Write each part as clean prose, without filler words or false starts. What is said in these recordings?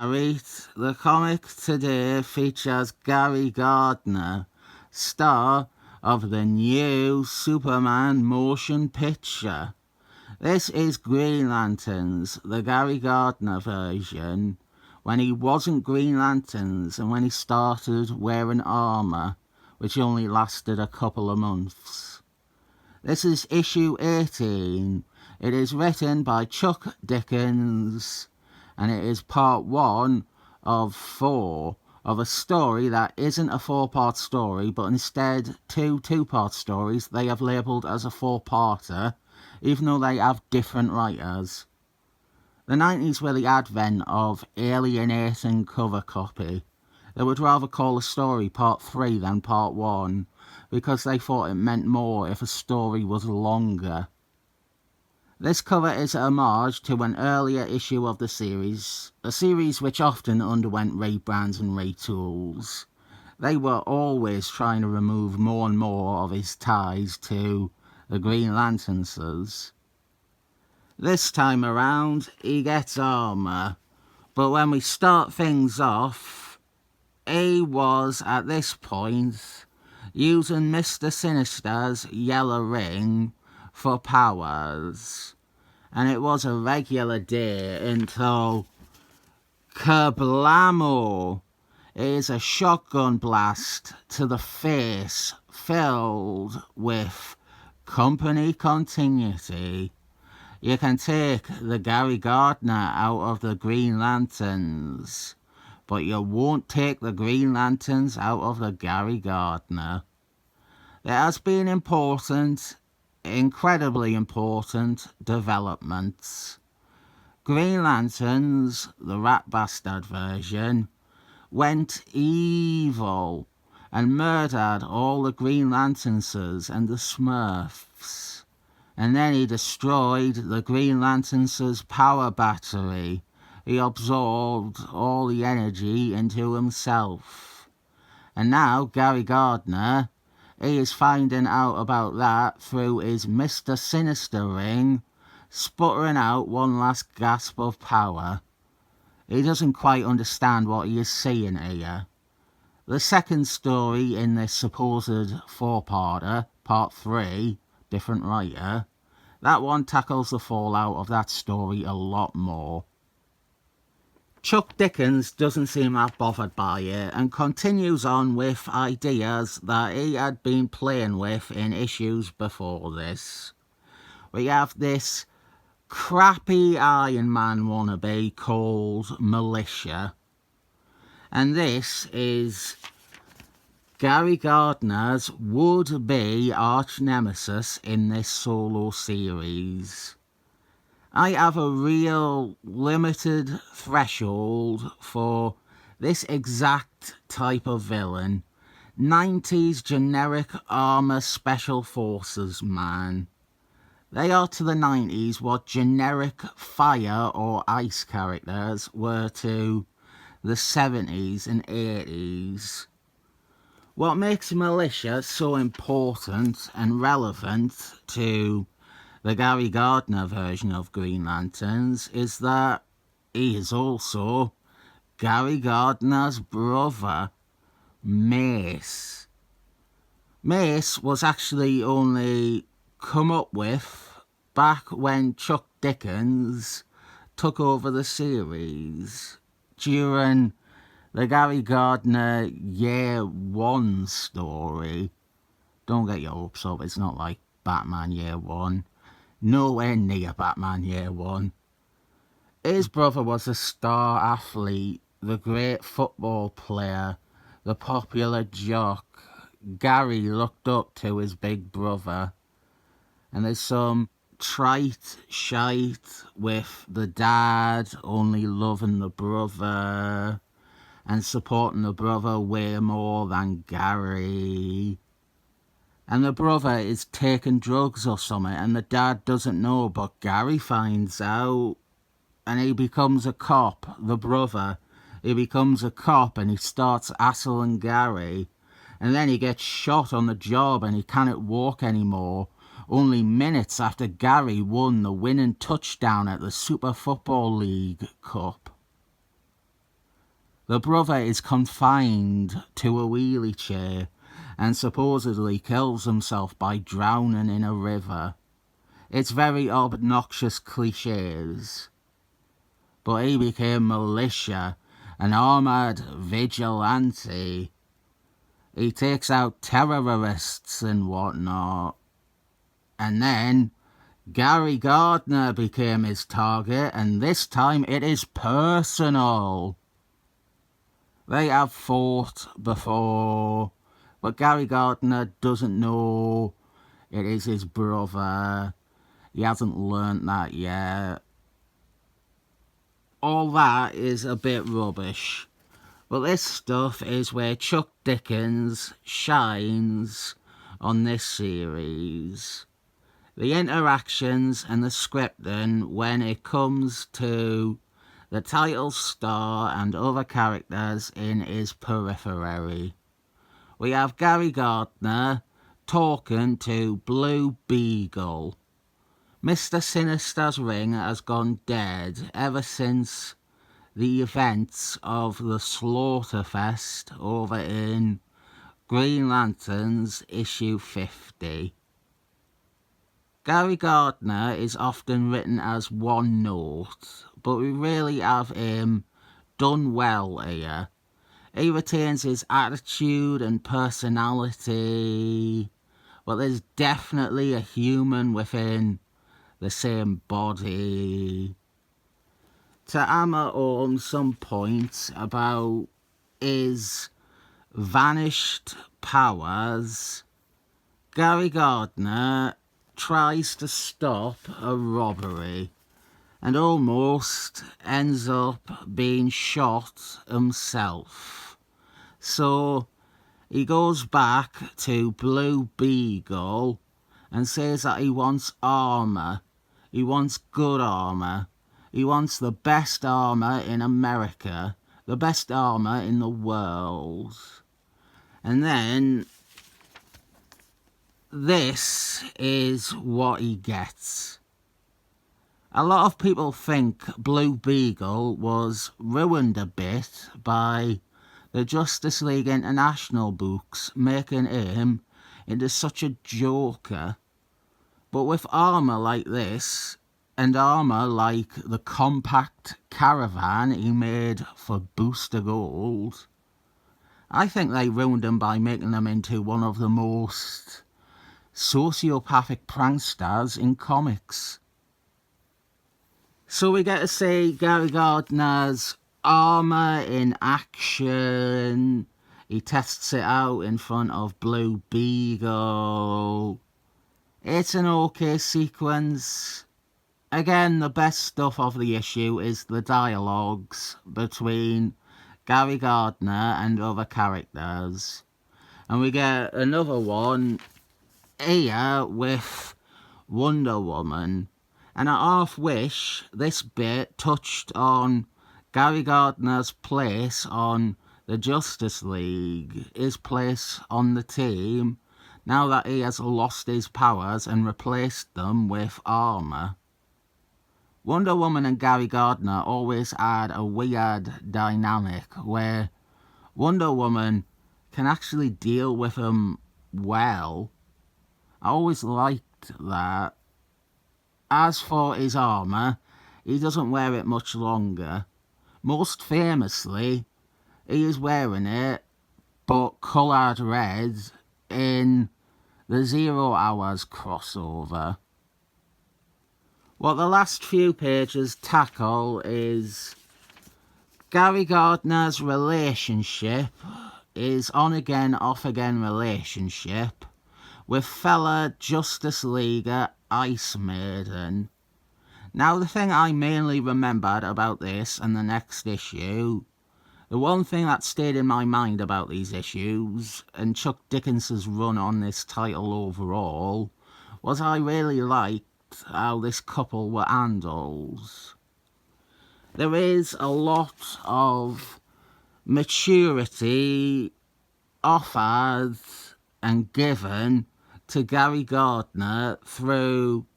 The comic today features Gary Gardner, star of the new Superman motion picture. This is Green Lanterns, the Gary Gardner version, when he wasn't Green Lanterns and when he started wearing armour, which only lasted a couple of months. This is issue 18. It is written by Chuck Dickens, and it is part 1 of 4 of a story that isn't a 4-part story, but instead two 2-part stories they have labelled as a 4-parter, even though they have different writers. The 90s were the advent of alienating cover copy. They would rather call a story part 3 than part 1, because they thought it meant more if a story was longer. This cover is a homage to an earlier issue of the series, a series which often underwent rebrands and retools. They were always trying to remove more and more of his ties to the Green Lanterns. This time around, he gets armour, but when we start things off, he was, at this point, using Mr. Sinister's yellow ring for powers, and it was a regular day until kablamo! It is a shotgun blast to the face filled with company continuity. You can take the Gary Gardner out of the Green Lanterns, but you won't take the Green Lanterns out of the Gary Gardner. There has been incredibly important developments. Green Lanterns, the rat bastard version, went evil and murdered all the Green Lanternses and the Smurfs. And then he destroyed the Green Lanternses' power battery. He absorbed all the energy into himself. And now Gary Gardner, he is finding out about that through his Mr. Sinister ring, sputtering out one last gasp of power. He doesn't quite understand what he is seeing here. The second story in this supposed 4-parter, part 3, different writer, that one tackles the fallout of that story a lot more. Chuck Dickens doesn't seem that bothered by it and continues on with ideas that he had been playing with in issues before this. We have this crappy Iron Man wannabe called Militia, and this is Gary Gardner's would-be arch-nemesis in this solo series. I have a real limited threshold for this exact type of villain. 90s generic armour special forces man. They are to the 90s what generic fire or ice characters were to the 70s and 80s. What makes Militia so important and relevant to the Gary Gardner version of Green Lanterns is that he is also Gary Gardner's brother, Mace. Mace was actually only come up with back when Chuck Dickens took over the series during the Gary Gardner Year 1 story. Don't get your hopes up, it's not like Batman Year 1. Nowhere near Batman Year 1. His brother was a star athlete, the great football player, the popular jock. Gary looked up to his big brother. And there's some trite shite with the dad only loving the brother and supporting the brother way more than Gary. And the brother is taking drugs or something and the dad doesn't know, but Gary finds out and he becomes a cop, the brother. He becomes a cop and he starts hassling Gary. And then he gets shot on the job and he can't walk anymore. Only minutes after Gary won the winning touchdown at the Super Football League Cup. The brother is confined to a wheelie chair and supposedly kills himself by drowning in a river. It's very obnoxious cliches. But he became militia, an armoured vigilante. He takes out terrorists and whatnot. And then Gary Gardner became his target, and this time it is personal. They have fought before, but Gary Gardner doesn't know it is his brother. He hasn't learnt that yet. All that is a bit rubbish. But this stuff is where Chuck Dickens shines on this series. The interactions and the scripting when it comes to the title star and other characters in his periphery. We have Gary Gardner talking to Blue Beagle. Mr. Sinister's ring has gone dead ever since the events of the Slaughterfest over in Green Lanterns issue 50. Gary Gardner is often written as one note, but we really have him done well here. He retains his attitude and personality, but there's definitely a human within the same body. To hammer home some points about his vanished powers, Gary Gardner tries to stop a robbery and almost ends up being shot himself. So he goes back to Blue Beagle and says that he wants armour. He wants good armour. He wants the best armour in America, the best armour in the world. And then this is what he gets. A lot of people think Blue Beagle was ruined a bit by the Justice League International books making him into such a joker. But with armour like this, and armour like the compact caravan he made for Booster Gold, I think they ruined him by making him into one of the most sociopathic pranksters in comics. So we get to see Gary Gardner's armour in action. He tests it out in front of Blue Beagle. It's an okay sequence. Again, the best stuff of the issue is the dialogues between Gary Gardner and other characters. And we get another one here with Wonder Woman. And I half wish this bit touched on Gary Gardner's place on the Justice League, his place on the team, now that he has lost his powers and replaced them with armour. Wonder Woman and Gary Gardner always had a weird dynamic where Wonder Woman can actually deal with him well. I always liked that. As for his armour, he doesn't wear it much longer. Most famously, he is wearing it, but coloured red, in the 0 Hours crossover. What the last few pages tackle is Gary Gardner's relationship, his on-again, off-again relationship with fella Justice Leaguer Ice Maiden. Now, the thing I mainly remembered about this and the next issue, the one thing that stayed in my mind about these issues, and Chuck Dickens's run on this title overall, was I really liked how this couple were handled. There is a lot of maturity offered and given to Gary Gardner through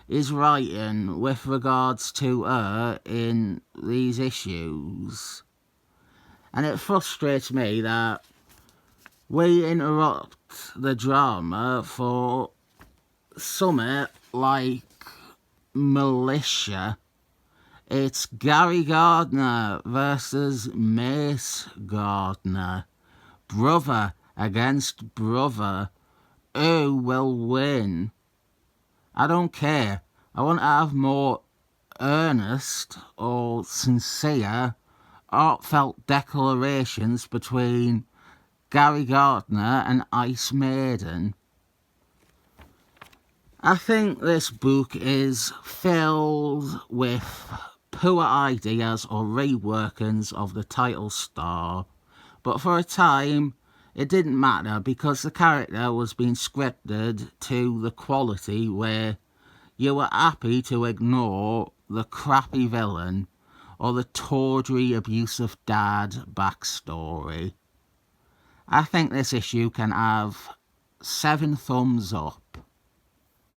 his writing with regards to her in these issues. And it frustrates me that we interrupt the drama for something like militia. It's Gary Gardner versus Mace Gardner. Brother against brother. Who will win? I don't care. I want to have more earnest or sincere, heartfelt declarations between Gary Gardner and Ice Maiden. I think this book is filled with poor ideas or reworkings of the title star, but for a time it didn't matter because the character was being scripted to the quality where you were happy to ignore the crappy villain or the tawdry abusive dad backstory. I think this issue can have 7 thumbs up.